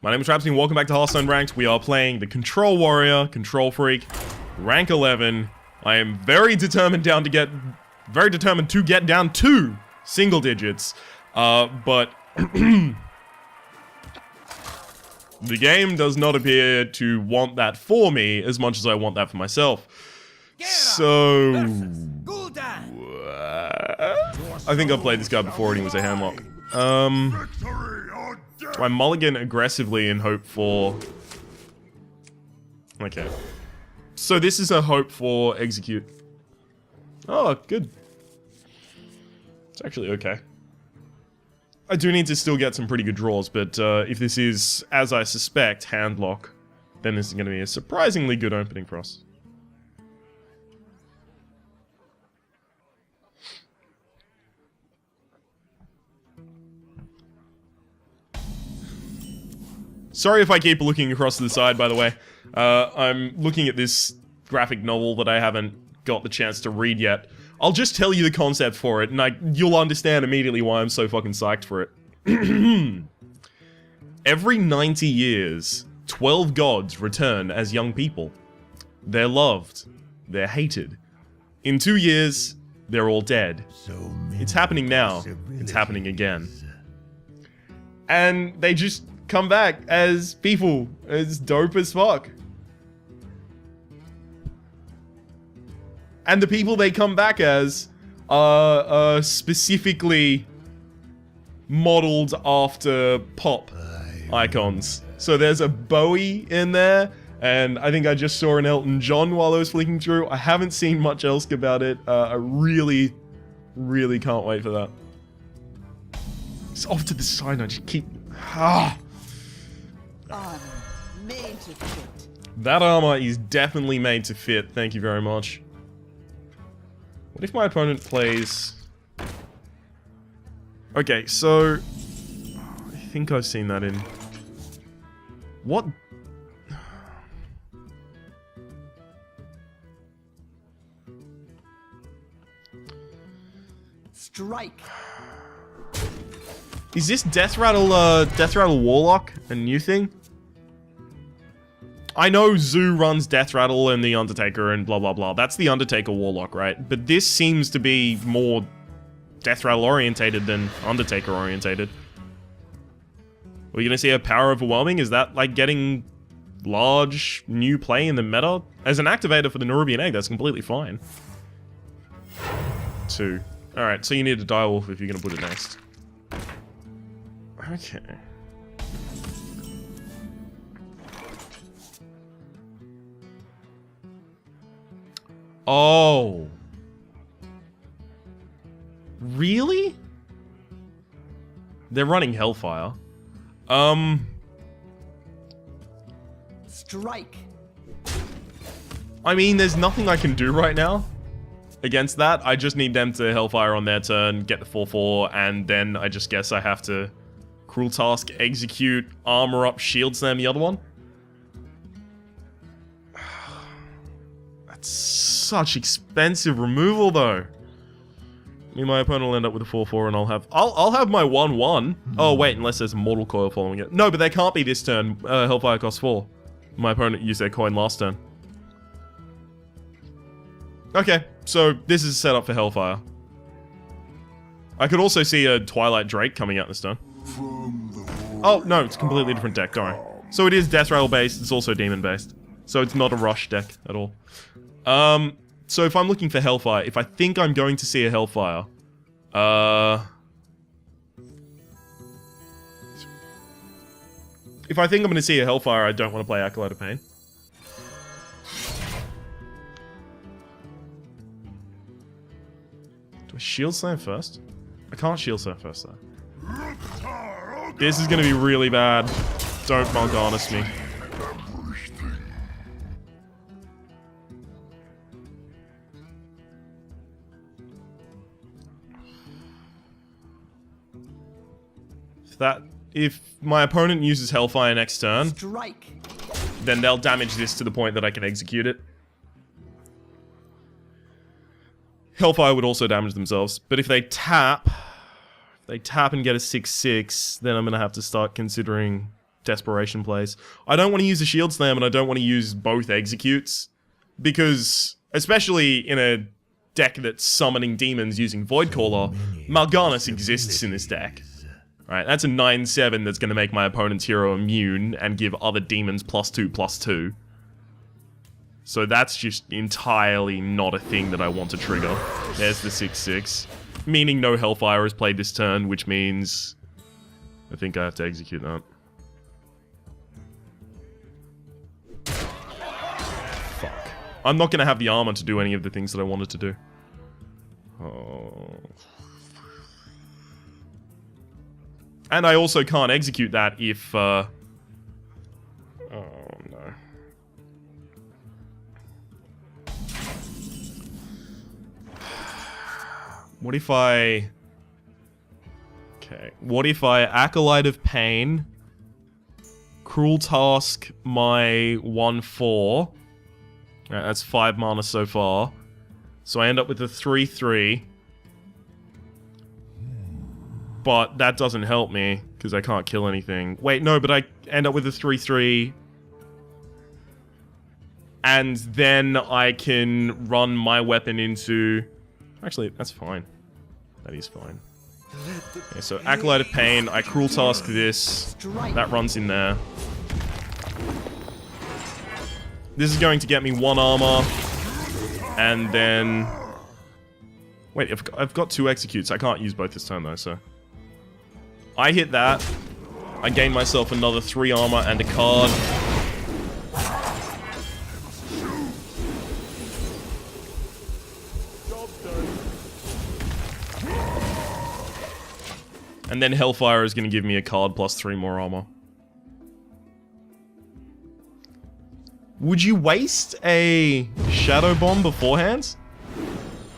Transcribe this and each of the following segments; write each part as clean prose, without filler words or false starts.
My name is Rhapsody and welcome back to Hearthstone Ranked. We are playing the Control Warrior, Control Freak, rank 11. I am very determined to get down to single digits. But the game does not appear to want that for me as much as I want that for myself. So I think I've played this guy before and he was a handlock. Do I mulligan aggressively and hope for... Okay. So this is a hope for execute. Oh, good. It's actually okay. I do need to still get some pretty good draws, but if this is, as I suspect, handlock, then this is going to be a surprisingly good opening for us. Sorry if I keep looking across to the side, by the way. I'm looking at this graphic novel that I haven't got the chance to read yet. I'll just tell you the concept for it, and you'll understand immediately why I'm so fucking psyched for it. Every 90 years, 12 gods return as young people. They're loved. They're hated. In 2 years, they're all dead. It's happening now. It's happening again. And they just come back as people, as dope as fuck. And the people they come back as are specifically modeled after pop icons. So there's a Bowie in there, and I think I just saw an Elton John while I was flicking through. I haven't seen much else about it. I really, really can't wait for that. It's off to the side, I just keep... Armor made to fit. That armor is definitely made to fit, thank you very much. What if my opponent plays... Okay, so... I think I've seen that in... What? Strike. Is this Death Rattle Warlock a new thing? I know Zoo runs Death Rattle and the Undertaker and blah blah blah. That's the Undertaker Warlock, right? But this seems to be more Death Rattle orientated than Undertaker orientated. Are we gonna see a power overwhelming? Is that like getting large new play in the meta? As an activator for the Nerubian Egg, that's completely fine. 2. Alright, so you need a Direwolf if you're gonna put it next. Okay. Oh. Really? They're running Hellfire. Strike. I mean, there's nothing I can do right now against that. I just need them to Hellfire on their turn, get the 4/4, and then I just guess I have to Cruel Task, execute, armor up, shield slam the other one. That's such expensive removal, though. I mean, my opponent will end up with a 4/4, and I'll have my 1/1. Oh wait, unless there's a Mortal Coil following it. No, but they can't be this turn. Hellfire costs 4. My opponent used their coin last turn. Okay, so this is set up for Hellfire. I could also see a Twilight Drake coming out this turn. Oh, no, it's a completely different deck, don't worry. So it is Death Rattle based, it's also Demon based. So it's not a rush deck at all. So if I'm looking for Hellfire, if I think I'm going to see a Hellfire, if I think I'm going to see a Hellfire, I don't want to play Acolyte of Pain. Do I Shield Slam first? I can't Shield Slam first, though. This is gonna be really bad. Don't Monk Honest me. If my opponent uses Hellfire next turn, Strike. Then they'll damage this to the point that I can execute it. Hellfire would also damage themselves, but if they tap and get a 6/6, then I'm gonna have to start considering desperation plays. I don't want to use a shield slam, and I don't want to use both executes, because, especially in a deck that's summoning demons using Voidcaller, Mal'Ganis exists in this deck. Right, that's a 9/7 that's going to make my opponent's hero immune and give other demons +2/+2. So that's just entirely not a thing that I want to trigger. There's the 6/6. Meaning no Hellfire is played this turn, which means I think I have to execute that. Fuck. I'm not going to have the armor to do any of the things that I wanted to do. Oh. And I also can't execute that if, oh no. What if I... Okay. What if I Acolyte of Pain, Cruel Task my 1/4. That's 5 mana so far. So I end up with a 3/3. But that doesn't help me, because I can't kill anything. Wait, no, but I end up with a 3/3. And then I can run my weapon into... Actually, that's fine. That is fine. Okay, so Acolyte of Pain, I Cruel Task this. That runs in there. This is going to get me 1 armor. And then... Wait, I've got 2 executes. I can't use both this turn, though, so... I hit that. I gain myself another 3 armor and a card. And then Hellfire is going to give me a card plus 3 more armor. Would you waste a Shadow Bomb beforehand?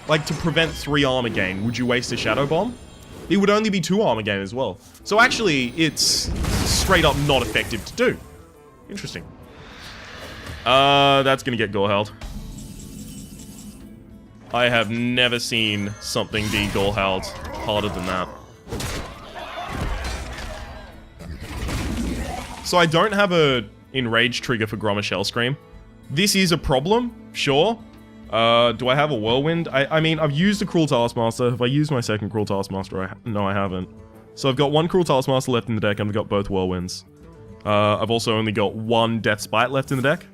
Like, to prevent 3 armor gain, would you waste a Shadow Bomb? It would only be 2 armor gain as well. So actually, it's straight up not effective to do. Interesting. That's gonna get Goreheld. I have never seen something be Goreheld harder than that. So I don't have a Enrage trigger for Grommash Hellscream. This is a problem, sure. Do I have a Whirlwind? I mean, I've used a Cruel Taskmaster. Have I used my second Cruel Taskmaster? No, I haven't. So I've got 1 Cruel Taskmaster left in the deck, and I've got both Whirlwinds. I've also only got 1 Death Spite left in the deck.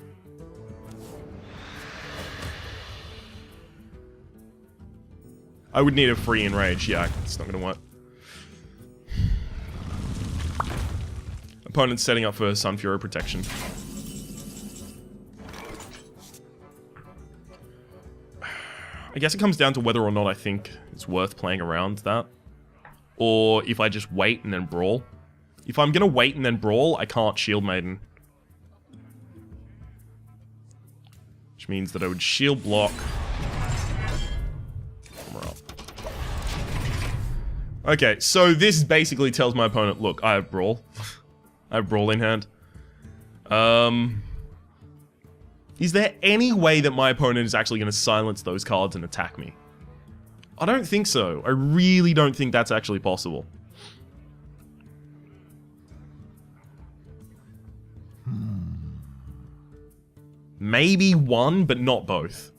I would need a free Enrage. Yeah, it's not gonna work. Opponent's setting up for Sun Fury protection. I guess it comes down to whether or not I think it's worth playing around that. Or if I just wait and then brawl. If I'm gonna wait and then brawl, I can't Shield Maiden. Which means that I would Shield Block. Okay, so this basically tells my opponent, look, I have Brawl. I have Brawl in hand. Is there any way that my opponent is actually going to silence those cards and attack me? I don't think so. I really don't think that's actually possible. Maybe 1, but not both.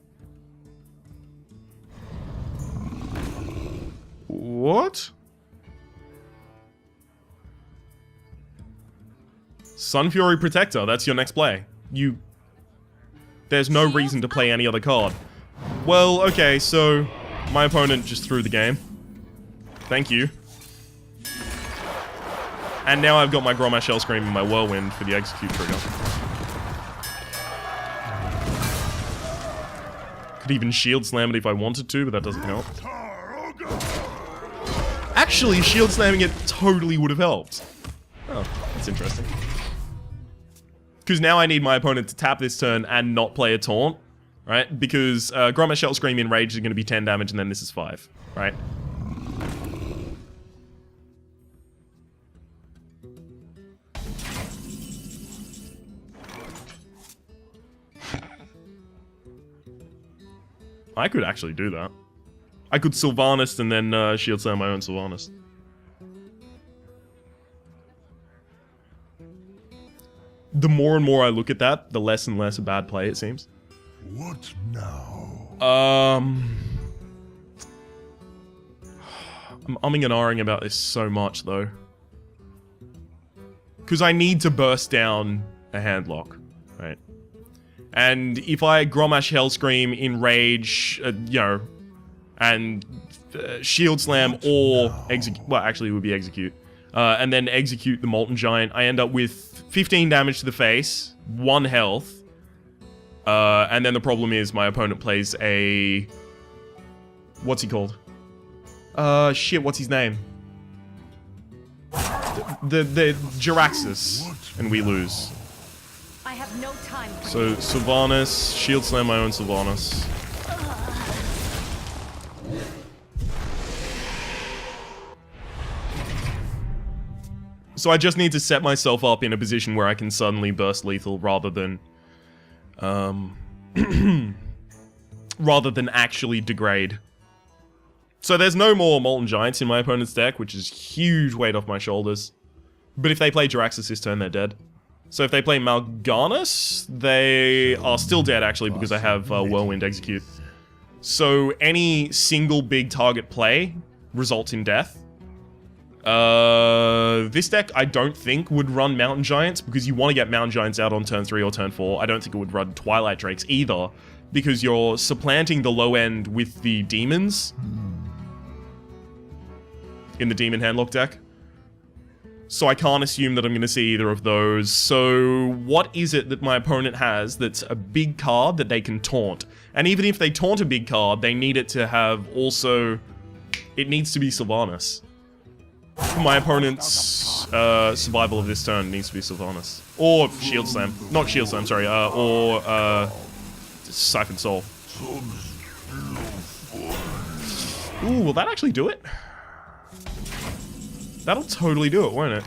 What? Sun Fury Protector, that's your next play. There's no reason to play any other card. Well, okay, so my opponent just threw the game. Thank you. And now I've got my Grommash Hellscream and my Whirlwind for the execute trigger. Could even Shield Slam it if I wanted to, but that doesn't help. Actually, Shield Slamming it totally would have helped. Oh, that's interesting. Because now I need my opponent to tap this turn and not play a taunt, right? Because Grommash Hellscream in Rage is going to be 10 damage, and then this is 5, right? I could actually do that. I could Sylvanas and then Shield Slam my own Sylvanas. the more and more I look at that, the less and less a bad play it seems. What now? I'm umming and ahhing about this so much, though. Because I need to burst down a handlock, right? And if I Grommash Hellscream, Enrage, you know, and Shield Slam or Execute, well, actually it would be Execute, and then execute the Molten Giant, I end up with 15 damage to the face, 1 health, and then the problem is my opponent plays a... What's he called? Shit, what's his name? The Jiraxxus, and we lose. I have no time for So, Sylvanas, Shield Slam my own Sylvanas. So I just need to set myself up in a position where I can suddenly burst lethal rather than... rather than actually degrade. So there's no more Molten Giants in my opponent's deck, which is huge weight off my shoulders. But if they play Jiraxxus this turn, they're dead. So if they play Mal'Ganis, they are still dead, actually, because I have Whirlwind Execute. So any single big target play results in death. This deck, I don't think, would run Mountain Giants, because you want to get Mountain Giants out on turn 3 or turn 4. I don't think it would run Twilight Drakes either, because you're supplanting the low end with the demons in the Demon Handlock deck. So I can't assume that I'm going to see either of those. So what is it that my opponent has that's a big card that they can taunt? And even if they taunt a big card, they need it to have also... It needs to be Sylvanas. My opponent's survival of this turn needs to be Sylvanas. Or Shield Slam. Not Shield Slam, sorry. Or Siphon Soul. Ooh, will that actually do it? That'll totally do it, won't it?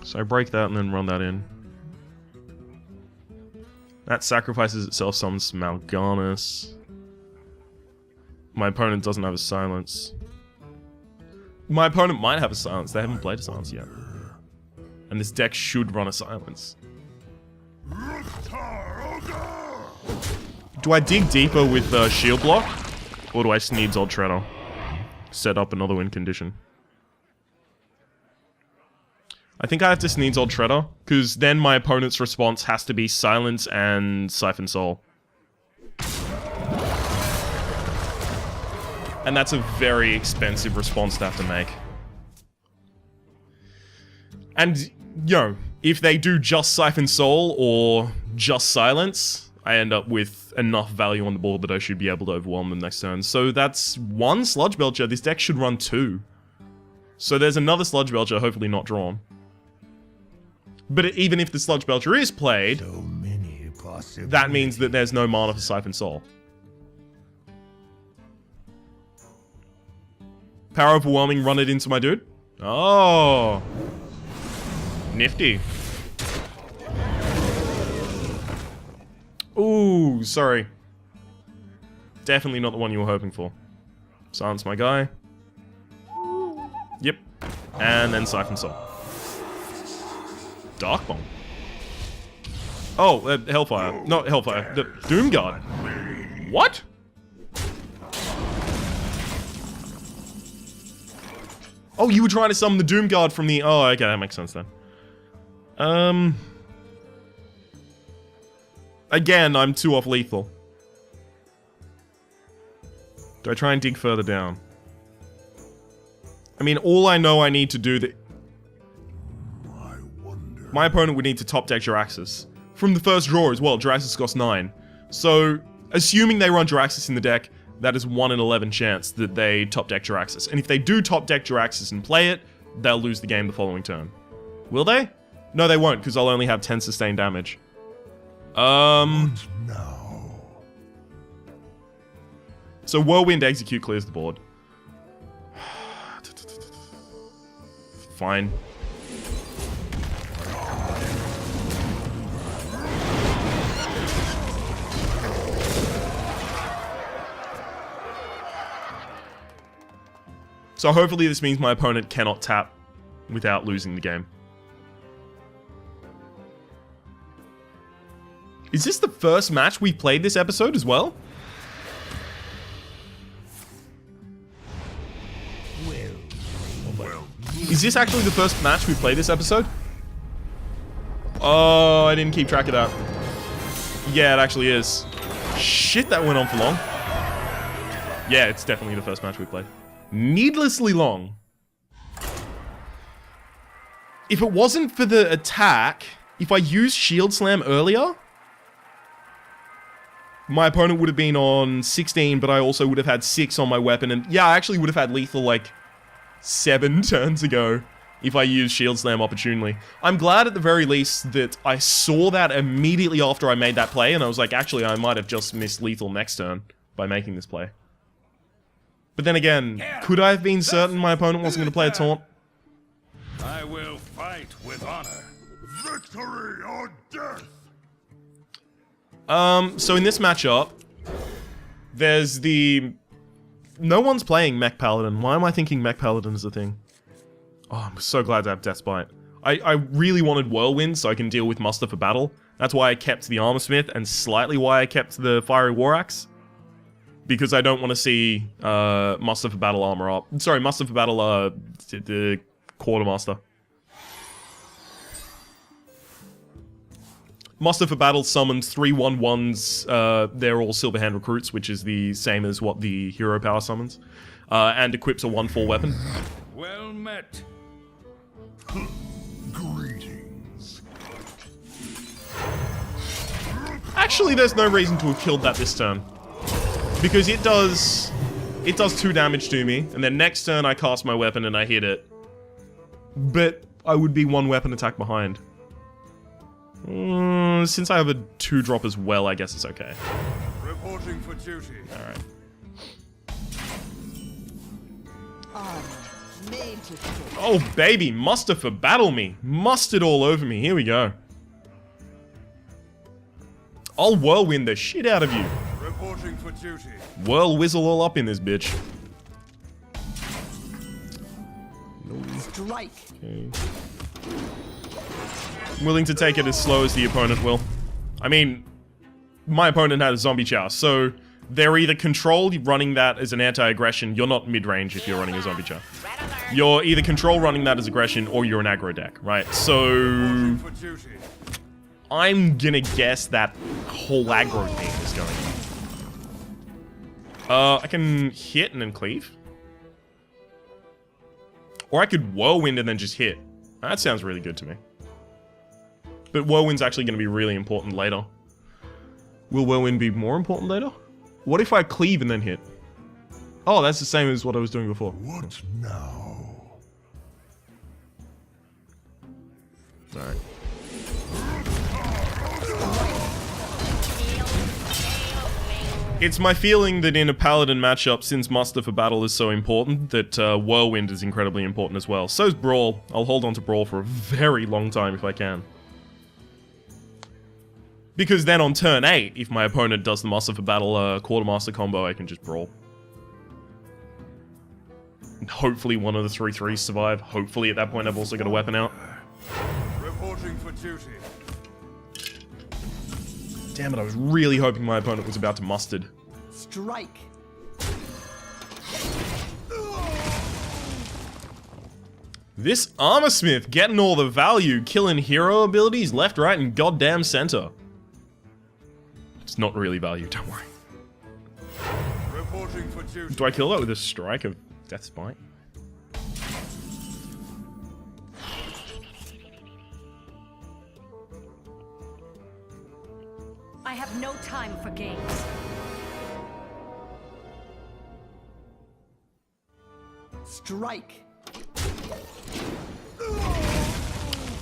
So I break that and then run that in. That sacrifices itself, summons Mal'Ganis. My opponent doesn't have a silence. My opponent might have a silence. They haven't played a silence yet. And this deck should run a silence. Do I dig deeper with Shield Block? Or do I Sneed's Old Shredder? Set up another win condition. I think I have to Sneed's Old Shredder, because then my opponent's response has to be Silence and Siphon Soul. And that's a very expensive response to have to make. And, yo, if they do just Siphon Soul or just Silence, I end up with enough value on the board that I should be able to overwhelm them next turn. So that's 1 Sludge Belcher. This deck should run 2. So there's another Sludge Belcher, hopefully not drawn. But even if the Sludge Belcher is played, that means that there's no mana for Siphon Soul. Power Overwhelming, run it into my dude. Oh. Nifty. Ooh, sorry. Definitely not the one you were hoping for. Silence my guy. Yep. And then Siphon Soul. Dark Bomb. Oh, Hellfire. Not Hellfire. The Doomguard. What? Oh, you were trying to summon the Doomguard from the... Oh, okay, that makes sense then. Again, I'm 2 off lethal. Do I try and dig further down? I mean, all I know I need to do that... My opponent would need to top deck Jiraxxus. From the first draw as well, Jiraxxus costs 9. So, assuming they run Jiraxxus in the deck, that is 1 in 11 chance that they top deck Jiraxxus. And if they do top deck Jiraxxus and play it, they'll lose the game the following turn. Will they? No, they won't, because I'll only have 10 sustained damage. What now? So Whirlwind Execute clears the board. Fine. So So hopefully this means my opponent cannot tap without losing the game. Is this the first match we've played this episode as well? Is this actually the first match we played this episode? Oh, I didn't keep track of that. Yeah, it actually is. Shit, that went on for long. Yeah, it's definitely the first match we played. Needlessly long. If it wasn't for the attack, if I used Shield Slam earlier, my opponent would have been on 16, but I also would have had 6 on my weapon. And yeah, I actually would have had lethal like 7 turns ago if I used Shield Slam opportunely. I'm glad at the very least that I saw that immediately after I made that play, and I was like, actually, I might have just missed lethal next turn by making this play. But then again, could I have been certain my opponent wasn't going to play a taunt? I will fight with honor. Victory or death! So in this matchup, there's the... No one's playing Mech Paladin. Why am I thinking Mech Paladin is the thing? Oh, I'm so glad to have Death Bite. I really wanted Whirlwind so I can deal with Muster for battle. That's why I kept the Armor Smith, and slightly why I kept the Fiery War Axe. Because I don't want to see Muster for battle armor up. Sorry, Muster for battle the Quartermaster. Muster for battle summons 3/1/1s. They're all Silverhand recruits, which is the same as what the hero power summons, and equips a 1/4 weapon. Well met. Greetings. Actually, there's no reason to have killed that this turn, because it does 2 damage to me, and then next turn I cast my weapon and I hit it. But I would be 1 weapon attack behind. Since I have a 2-drop as well, I guess it's okay. Reporting for duty. Alright. Made to kill. Oh, baby, muster for battle me. Mustard all over me. Here we go. I'll whirlwind the shit out of you. Reporting for duty. Whirl whizzle all up in this bitch. Strike. Okay. I'm willing to take it as slow as the opponent will. I mean, my opponent had a zombie chow, so they're either control running that as an anti-aggression. You're not mid-range if you're running a zombie chow. You're either control running that as aggression, or you're an aggro deck, right? So For duty. I'm gonna guess that whole aggro thing is going. I can hit and then cleave. Or I could whirlwind and then just hit. That sounds really good to me. But whirlwind's actually going to be really important later. Will whirlwind be more important later? What if I cleave and then hit? Oh, that's the same as what I was doing before. What now? Alright. It's my feeling that in a Paladin matchup, since Muster for battle is so important, that Whirlwind is incredibly important as well. So's Brawl. I'll hold on to Brawl for a very long time if I can. Because then on turn 8, if my opponent does the Muster for battle Quartermaster combo, I can just Brawl. And hopefully one of the 3/3s survive. Hopefully at that point I've also got a weapon out. Reporting for duty. Damn it, I was really hoping my opponent was about to mustard. Strike. This Armor Smith getting all the value, killing hero abilities left, right, and goddamn center. It's not really value, don't worry. Reporting for duty. Do I kill that with a strike of Death's Bite? I have no time for games. Strike.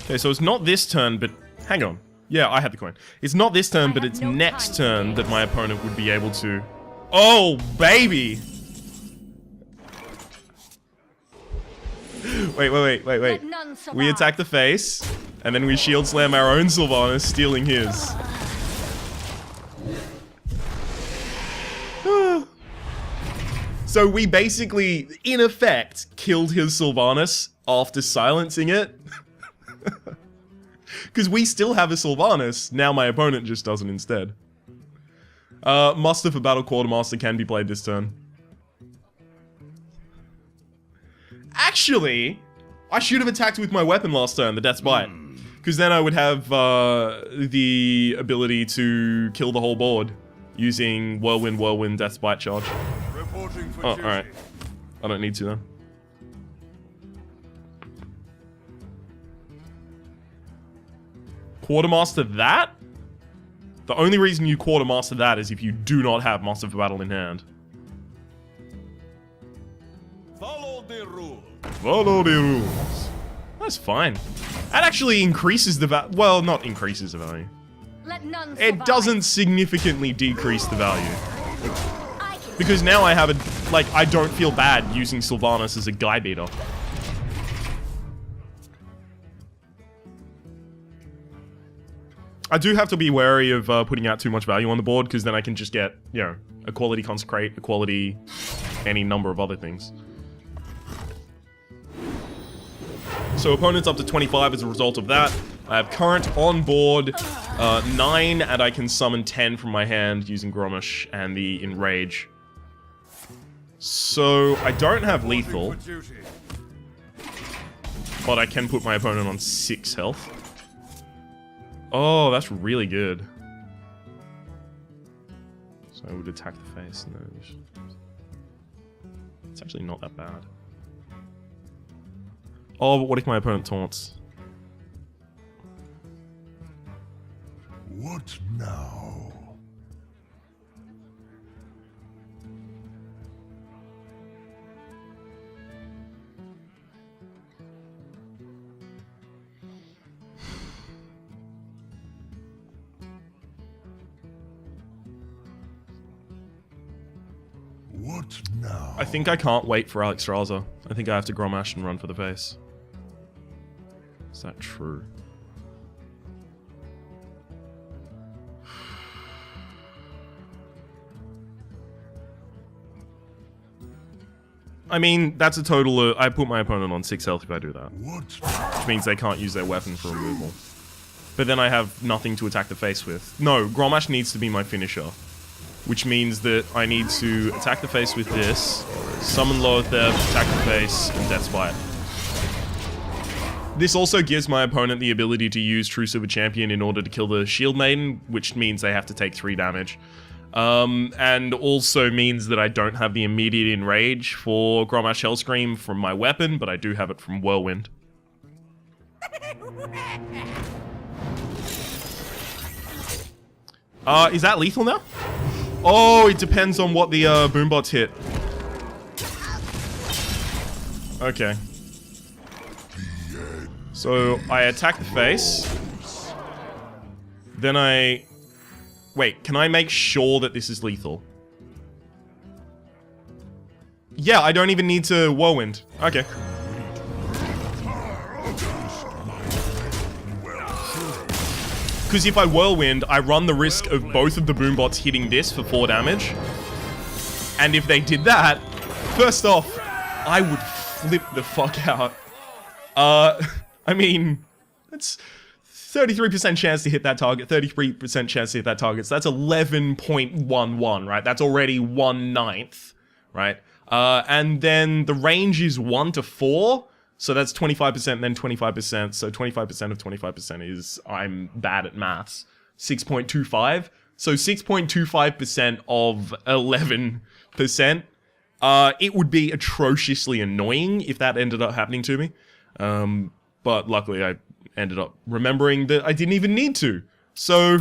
Okay, so it's not this turn, but... Hang on. Yeah, I had the coin. It's not this turn, but it's no next time turn that my opponent would be able to... Oh, baby! Wait. Let none We survive. attack the face, and then we shield slam our own Sylvanas, stealing his. So we basically, in effect, killed his Sylvanas after silencing it. Because we still have a Sylvanas, now my opponent just doesn't instead. Muster for Battle Quartermaster can be played this turn. Actually, I should have attacked with my weapon last turn, the Death's Bite. Because then I would have the ability to kill the whole board using Whirlwind, Death's Bite charge. Reporting for Oh, duty. alright. I don't need to then. Quartermaster that? The only reason you Quartermaster that is if you do not have Muster for Battle in hand. Follow the rule. Follow the rules. That's fine. That actually increases the value. Well, not increases the value. Let none It survive. doesn't significantly decrease the value. I can Because now I have a, like, I don't feel bad using Sylvanas as a guy beater. I do have to be wary of putting out too much value on the board, because then I can just get, you know, a quality Consecrate, a quality any number of other things. So opponent's up to 25 as a result of that. I have current on board 9, and I can summon 10 from my hand using Grommash and the Enrage. So I don't have lethal, For duty. but I can put my opponent on 6 health. Oh, that's really good. So I would attack the face and then it's actually not that bad. Oh, but what if my opponent taunts? What now? What now? I think I can't wait for Alexstrasza. I think I have to Grommash and run for the face. Is that true? I mean, that's a total of... I put my opponent on 6 health if I do that. What? Which means they can't use their weapon for removal. But then I have nothing to attack the face with. No, Grommash needs to be my finisher. Which means that I need to attack the face with this, summon Lower Theft, attack the face, and Death's Bite. This also gives my opponent the ability to use True Silver Champion in order to kill the Shield Maiden, which means they have to take 3 damage. And also means that I don't have the immediate Enrage for Grommash Hellscream from my weapon, but I do have it from Whirlwind. Is that lethal now? Oh, it depends on what the boombots hit. Okay. So I attack the face. Then I... Wait, can I make sure that this is lethal? Yeah, I don't even need to Whirlwind. Okay. Because if I Whirlwind, I run the risk of both of the boombots hitting this for 4 damage. And if they did that, first off, I would flip the fuck out. I mean, that's 33% chance to hit that target, 33% chance to hit that target. So that's 11.11, right? That's already 1/9, right? And then the range is 1 to 4. So that's 25%, then 25%. So 25% of 25% is, I'm bad at maths, 6.25. So 6.25% of 11%. It would be atrociously annoying if that ended up happening to me. But luckily I ended up remembering that I didn't even need to. So,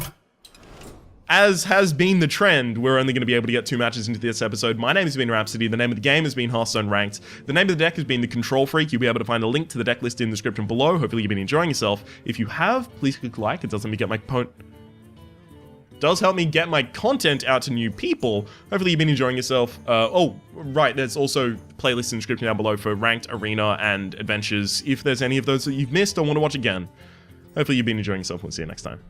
as has been the trend, we're only going to be able to get 2 matches into this episode. My name has been Rhapsody, the name of the game has been Hearthstone Ranked, the name of the deck has been the Control Freak. You'll be able to find a link to the deck list in the description below. Hopefully you've been enjoying yourself. If you have, please click like, it does help me get my content out to new people. Hopefully you've been enjoying yourself. Oh, right, there's also playlists in the description down below for Ranked, Arena, and Adventures. If there's any of those that you've missed or want to watch again. Hopefully you've been enjoying yourself. We'll see you next time.